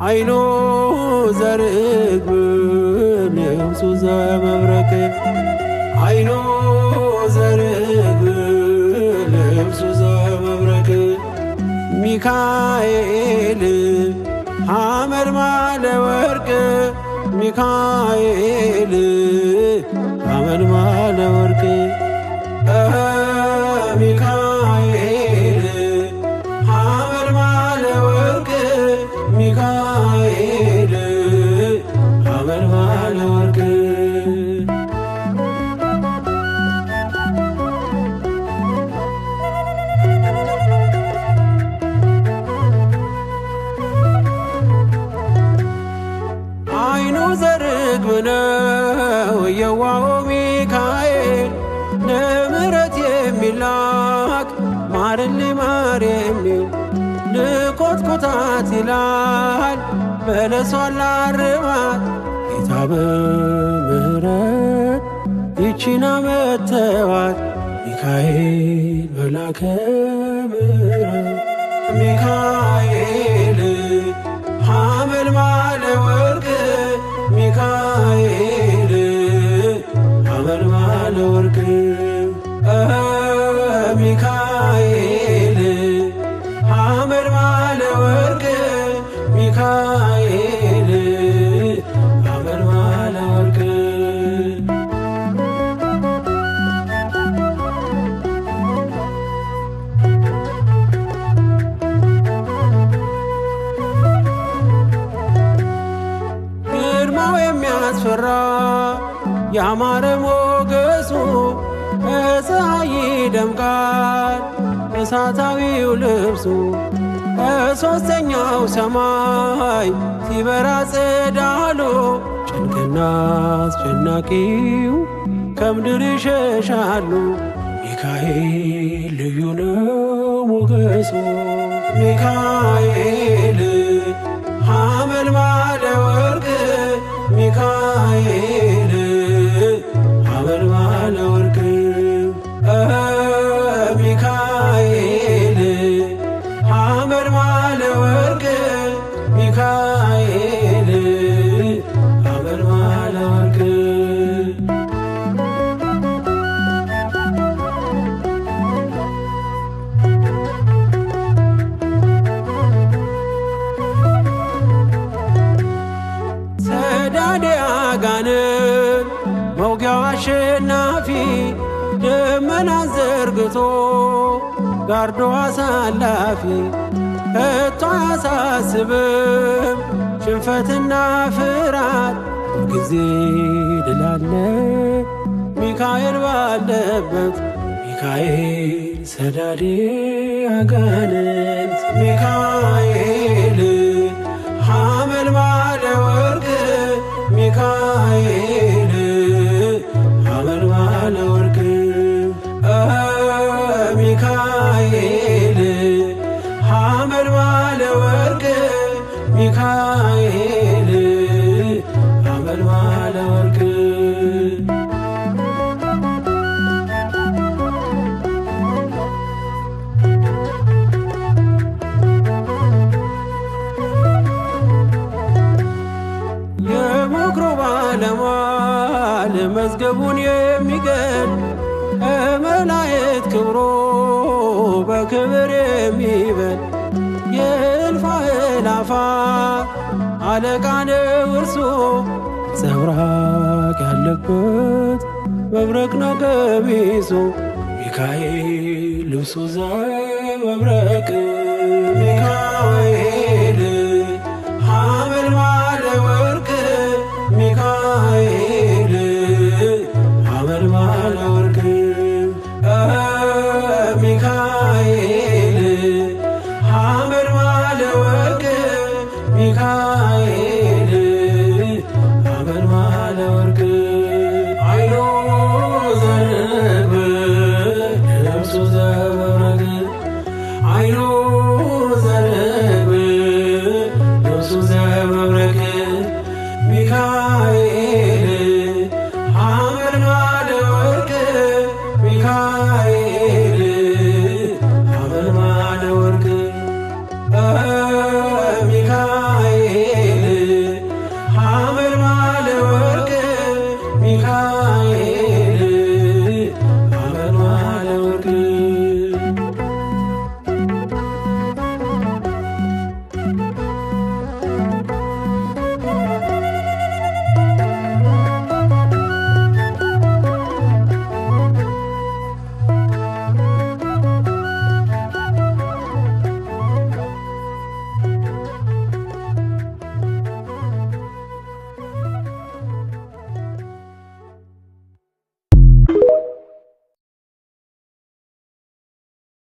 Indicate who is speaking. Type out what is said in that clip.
Speaker 1: አይኑ ዘርግብ ልብሱ ዘመብረቅ አይኑ ዘርግብ ልብሱ ዘመብረቅ ሚካኤል ሐመልማለ ወርቅ ሚካኤል ሐመልማለ ወርቅ ሚካኤል ሐመልማለ ወርቅ ሚካኤል ሐመልማለ ወርቅ አይኑ ዘርግብ ነው የዋሆ ሚካኤል ለምሕረት የሚላክ ማርልኝ ማር የሚል ልኮትኩታት ይላል በለሷን ላርማት ጌታ በምሕረት ይቺን ዓመት ተዋት ሚካኤል መላከ ምሕረት ሚካኤል ሐመልማለ ወርቅ ሚካኤል ሐመልማለ ወርቅ ሚካኤል ሐመልማለ ወርቅ ሚካኤል ሐመልማለ ወርቅ ግርማው የሚያስፈራ ያማረ ሞገሱ በፀሐይ ይደምቃል እሳታዊው ልብሱ በሦስተኛው ሰማይ ሲበራ ጸዳሉ ጭንቅና አስጨናቂው ከምድር ይሸሻሉ ሚካኤል ልዩ ነው ሞገሱ ሚካኤል ሐመልማለ ወርቅ ሚካኤል ሐመልማለ ወርቅ ሚካኤል ሐመልማለ ወርቅ ሚካኤል ሐመልማለ ወርቅ ሰዳዴ አጋንንት መውጊያው አሸናፊ ደመናን ዘርግቶ ጋርዶ አሳላፊ ከቶ አያሳስብም ሽንፈትና ፍርሃት ጊዜ ድል አለ ሚካኤል ባለበት ሚካኤል ሰዳዴ አጋንንት ሚካኤል ሐመልማለ ወርቅ ሚካኤል ሐመልማለ ወርቅ ሚካኤል ሐመልማለ ወርቅ ሚካኤል ሐመልማለ ወርቅ የምክሩ ባለሟል መዝገቡን የሚገል ከመላእክት ክብሮ በክብር የሚበል የእልፍ አእላፋት አለቃ ነው እርሱ ነጸብራቅ ያለበት መብረቅ ነው ቀሚሱ ሚካኤል ልብሱ ዘመብረቅ ሚካኤል ሐመልማለ ወርቅ ሚካኤል ሐመልማለ ወርቅ ሚካኤል ሐመልማለ ወርቅ ሚካኤል ሐመልማለ ወርቅ አይኑ ዘርግብ ልብሱ ዘመብረቅ አይኑ ዘርግብ ልብሱ ዘመብረቅ ሚካኤል